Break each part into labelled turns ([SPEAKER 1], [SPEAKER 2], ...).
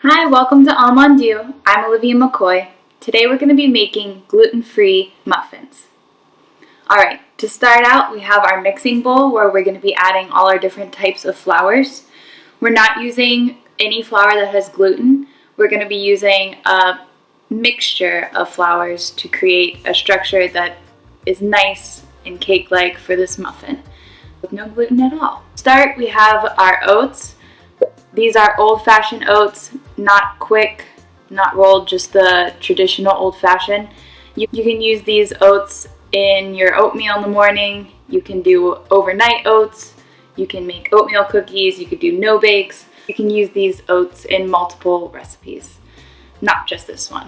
[SPEAKER 1] Hi, welcome to MON DIEU. I'm Olivia McCoy. Today we're going to be making gluten-free muffins. Alright, to start out we have our mixing bowl where we're going to be adding all our different types of flours. We're not using any flour that has gluten. We're going to be using a mixture of flours to create a structure that is nice and cake-like for this muffin with no gluten at all. To start, we have our oats. These are old-fashioned oats, not quick, not rolled, just the traditional old-fashioned. You can use these oats in your oatmeal in the morning. You can do overnight oats. You can make oatmeal cookies. You could do no bakes. You can use these oats in multiple recipes, not just this one.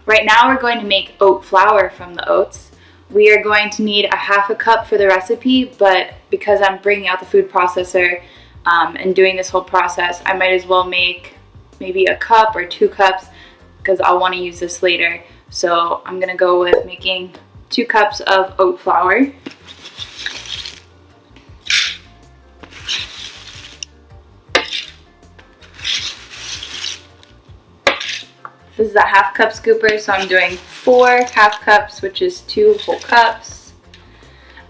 [SPEAKER 1] Right now we're going to make oat flour from the oats. We are going to need a half a cup for the recipe, but because I'm bringing out the food processor and doing this whole process, I might as well make maybe a cup or 2 cups because I'll want to use this later. So I'm going to go with making 2 cups of oat flour. This is a half cup scooper, so I'm doing 4 half cups, which is 2 whole cups.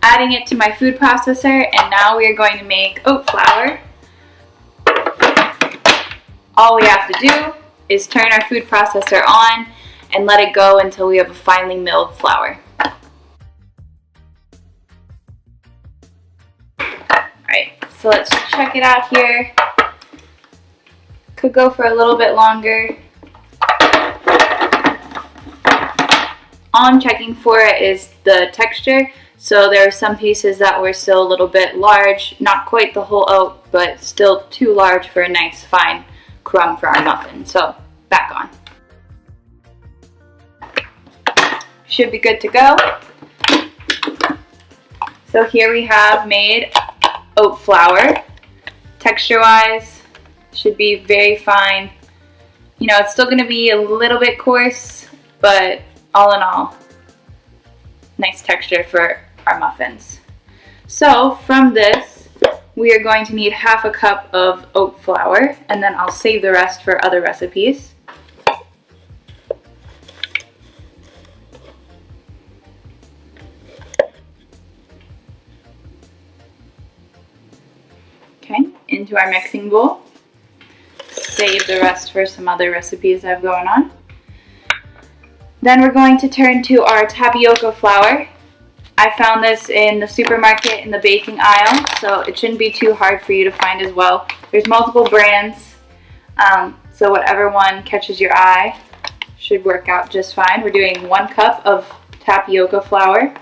[SPEAKER 1] Adding it to my food processor, and now we are going to make oat flour. All we have to do is turn our food processor on and let it go until we have a finely milled flour. Alright, so let's check it out here. Could go for a little bit longer. All I'm checking for is the texture. So there are some pieces that were still a little bit large, not quite the whole oat, but still too large for a nice fine crumb for our muffin. So back on. Should be good to go. So here we have made oat flour. Texture wise, should be very fine. You know, it's still going to be a little bit coarse, but all in all, nice texture for our muffins. So from this, we are going to need half a cup of oat flour, and then I'll save the rest for other recipes. Okay, into our mixing bowl. Save the rest for some other recipes I have going on. Then we're going to turn to our tapioca flour. I found this in the supermarket in the baking aisle, so it shouldn't be too hard for you to find as well. There's multiple brands, so whatever one catches your eye should work out just fine. We're doing 1 cup of tapioca flour.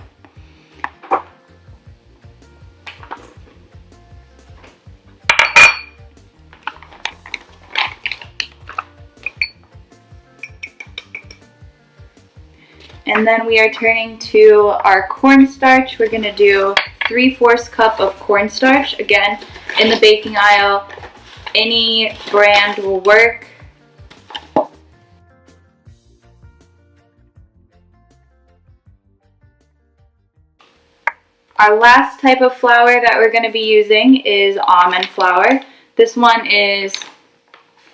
[SPEAKER 1] And then we are turning to our cornstarch. We're going to do 3/4 cup of cornstarch. Again, in the baking aisle, any brand will work. Our last type of flour that we're going to be using is almond flour. This one is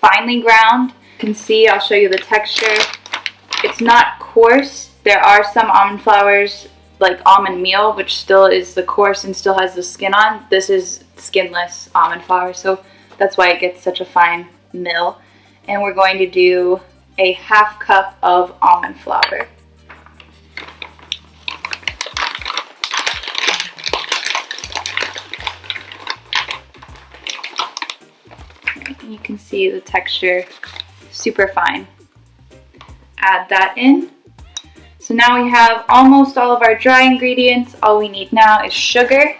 [SPEAKER 1] finely ground. You can see, I'll show you the texture. It's not coarse. There are some almond flours, like almond meal, which still is the coarse and still has the skin on. This is skinless almond flour, so that's why it gets such a fine mill. And we're going to do a half cup of almond flour. And you can see the texture, super fine. Add that in. So now we have almost all of our dry ingredients. All we need now is sugar.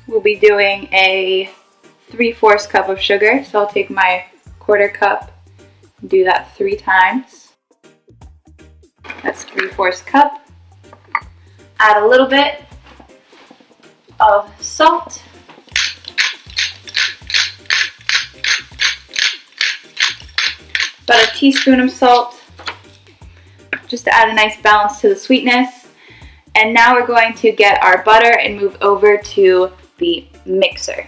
[SPEAKER 1] We'll be doing a 3/4 cup of sugar. So I'll take my 1/4 cup and do that 3 times. That's 3/4 cup. Add a little bit of salt. About a teaspoon of salt, just to add a nice balance to the sweetness. And now we're going to get our butter and move over to the mixer.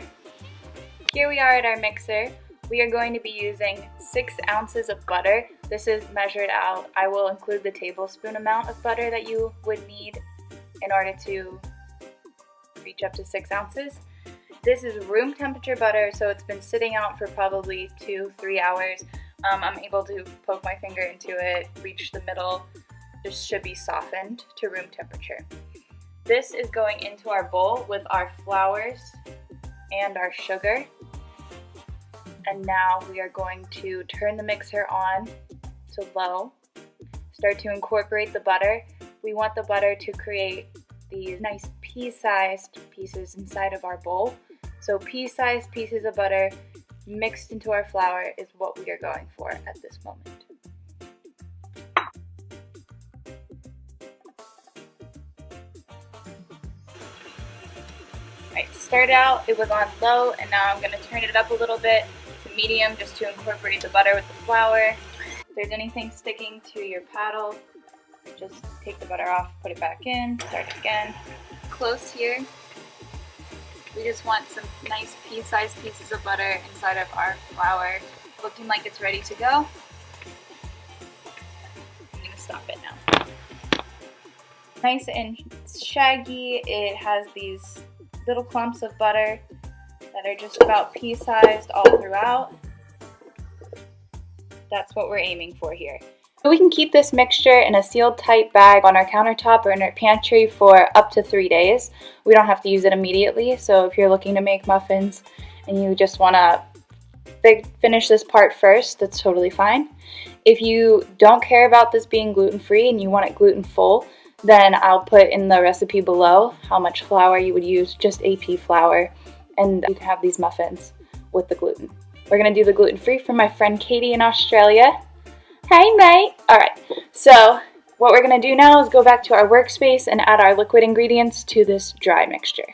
[SPEAKER 1] Here we are at our mixer. We are going to be using 6 ounces of butter. This is measured out. I will include the tablespoon amount of butter that you would need in order to reach up to 6 ounces. This is room temperature butter, so it's been sitting out for probably 2-3 hours. I'm able to poke my finger into it, reach the middle. This should be softened to room temperature. This is going into our bowl with our flours and our sugar. And now we are going to turn the mixer on to low. Start to incorporate the butter. We want the butter to create these nice pea-sized pieces inside of our bowl. So pea-sized pieces of butter mixed into our flour is what we are going for at this moment. Alright, to start out, it was on low, and now I'm going to turn it up a little bit to medium just to incorporate the butter with the flour. If there's anything sticking to your paddle, just take the butter off, put it back in, start it again. Close here. We just want some nice pea-sized pieces of butter inside of our flour. Looking like it's ready to go. I'm going to stop it now. Nice and shaggy. It has these little clumps of butter that are just about pea-sized all throughout. That's what we're aiming for here. We can keep this mixture in a sealed tight bag on our countertop or in our pantry for up to 3 days. We don't have to use it immediately, so if you're looking to make muffins and you just want to finish this part first, that's totally fine. If you don't care about this being gluten-free and you want it gluten-full, then I'll put in the recipe below how much flour you would use, just AP flour, and you can have these muffins with the gluten. We're going to do the gluten-free from my friend Katie in Australia. Hey mate! Alright, so what we're going to do now is go back to our workspace and add our liquid ingredients to this dry mixture.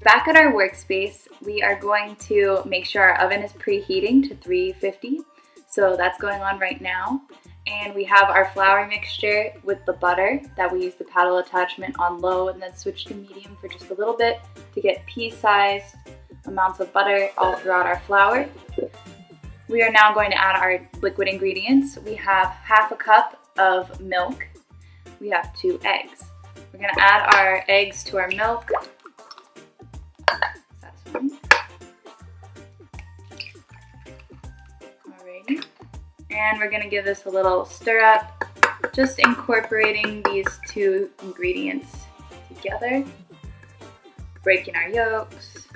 [SPEAKER 1] Back at our workspace, we are going to make sure our oven is preheating to 350. So that's going on right now. And we have our flour mixture with the butter that we use the paddle attachment on low and then switch to medium for just a little bit to get pea-sized amounts of butter all throughout our flour. We are now going to add our liquid ingredients. We have half a cup of milk. We have 2 eggs. We're going to add our eggs to our milk. Alrighty. And we're going to give this a little stir up, just incorporating these 2 ingredients together. Breaking our yolks.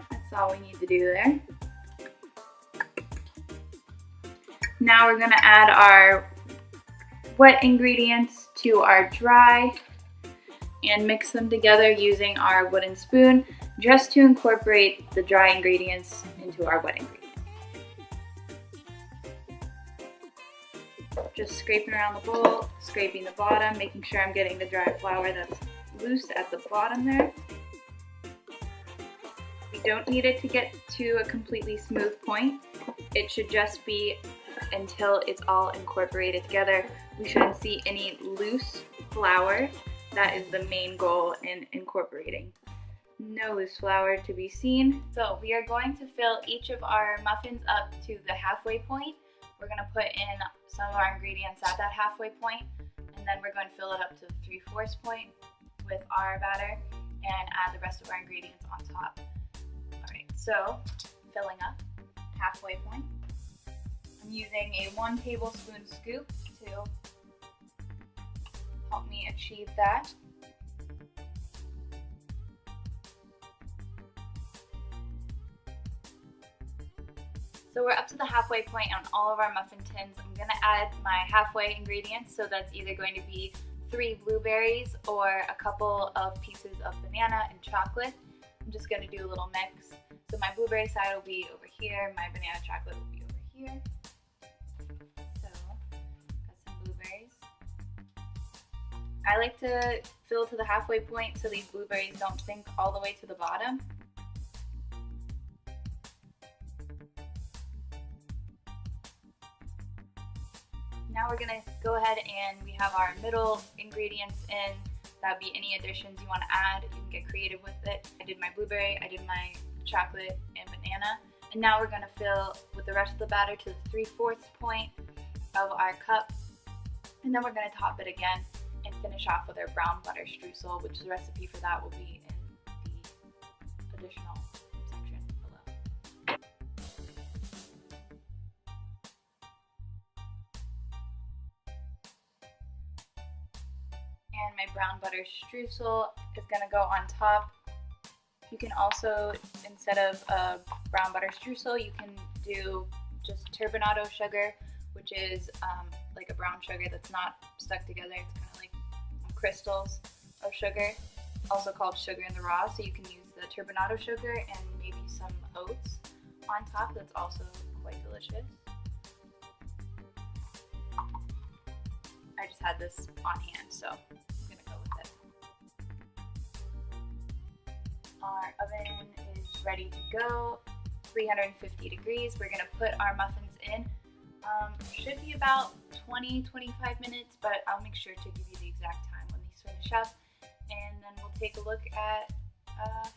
[SPEAKER 1] That's all we need to do there. Now we're going to add our wet ingredients to our dry and mix them together using our wooden spoon just to incorporate the dry ingredients into our wet ingredients. Just scraping around the bowl, scraping the bottom, making sure I'm getting the dry flour that's loose at the bottom there. We don't need it to get to a completely smooth point. It should just be until it's all incorporated together. We shouldn't see any loose flour. That is the main goal in incorporating. No loose flour to be seen. So we are going to fill each of our muffins up to the halfway point. We're going to put in some of our ingredients at that halfway point, and then we're going to fill it up to the 3/4 point with our batter and add the rest of our ingredients on top. Alright, so filling up halfway point. I'm using a 1 tablespoon scoop to help me achieve that. So we're up to the halfway point on all of our muffin tins. I'm going to add my halfway ingredients, so that's either going to be 3 blueberries or a couple of pieces of banana and chocolate. I'm just going to do a little mix. So my blueberry side will be over here, my banana chocolate will be over here. So, got some blueberries. I like to fill to the halfway point so these blueberries don't sink all the way to the bottom. Now we're going to go ahead and we have our middle ingredients in. That would be any additions you want to add. You can get creative with it. I did my blueberry, I did my chocolate and banana. And now we're going to fill with the rest of the batter to the 3/4 point of our cup. And then we're going to top it again and finish off with our brown butter streusel, which the recipe for that will be in the additional section below. And my brown butter streusel is going to go on top. You can also, instead of a brown butter streusel, you can do just turbinado sugar, which is like a brown sugar that's not stuck together. It's kind of like crystals of sugar, also called sugar in the raw. So you can use the turbinado sugar and maybe some oats on top. That's also quite delicious. I just had this on hand, so I'm gonna go with it. Our oven is ready to go, 350 degrees. We're gonna put our muffins in. Should be about 20-25 minutes, but I'll make sure to give you the exact time when these finish up, and then we'll take a look at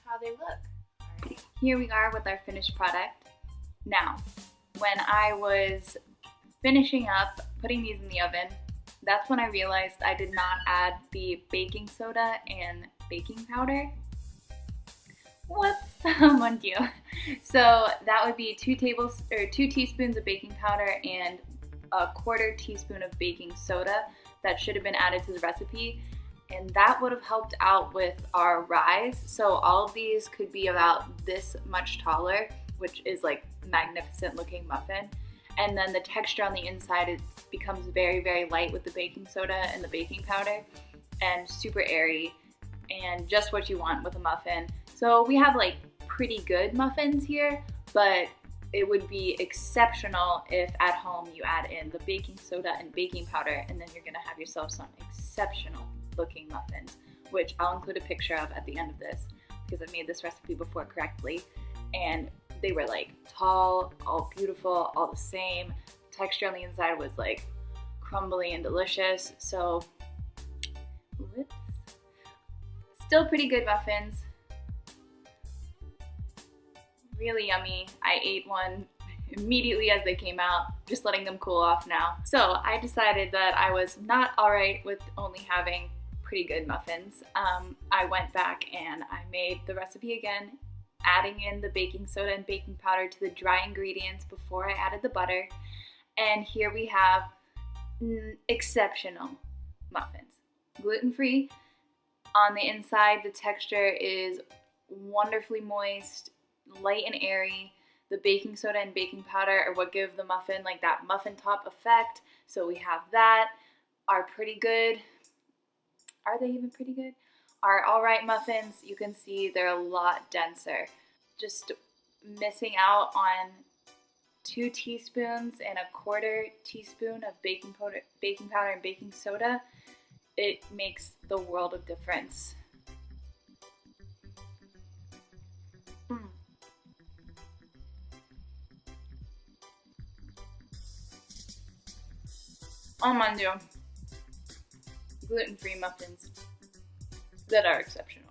[SPEAKER 1] how they look. Alright, here we are with our finished product. Now, when I was finishing up putting these in the oven, that's when I realized I did not add the baking soda and baking powder. Whoops, mon dieu. So that would be 2 teaspoons of baking powder and a 1/4 teaspoon of baking soda that should have been added to the recipe, and that would have helped out with our rise. So all of these could be about this much taller, which is like magnificent looking muffin. And then the texture on the inside becomes very, very light with the baking soda and the baking powder, and super airy, and just what you want with a muffin. So we have like pretty good muffins here, but it would be exceptional if at home you add in the baking soda and baking powder, and then you're gonna have yourself some exceptional looking muffins, which I'll include a picture of at the end of this because I made this recipe before correctly, and they were like tall, all beautiful, all the same. Texture on the inside was like crumbly and delicious. So, whoops. Still pretty good muffins. Really yummy. I ate one immediately as they came out, just letting them cool off now. So I decided that I was not alright with only having pretty good muffins. I went back and I made the recipe again, adding in the baking soda and baking powder to the dry ingredients before I added the butter. And here we have exceptional muffins. Gluten-free. On the inside, the texture is wonderfully moist, light and airy. The baking soda and baking powder are what give the muffin like that muffin top effect. So we have that. Are pretty good. Are they even pretty good? Are alright muffins. You can see they're a lot denser. Just missing out on 2 teaspoons and a 1/4 teaspoon of baking powder and baking soda. It makes the world of difference. Oh mon dieu. Gluten-free muffins that are exceptional.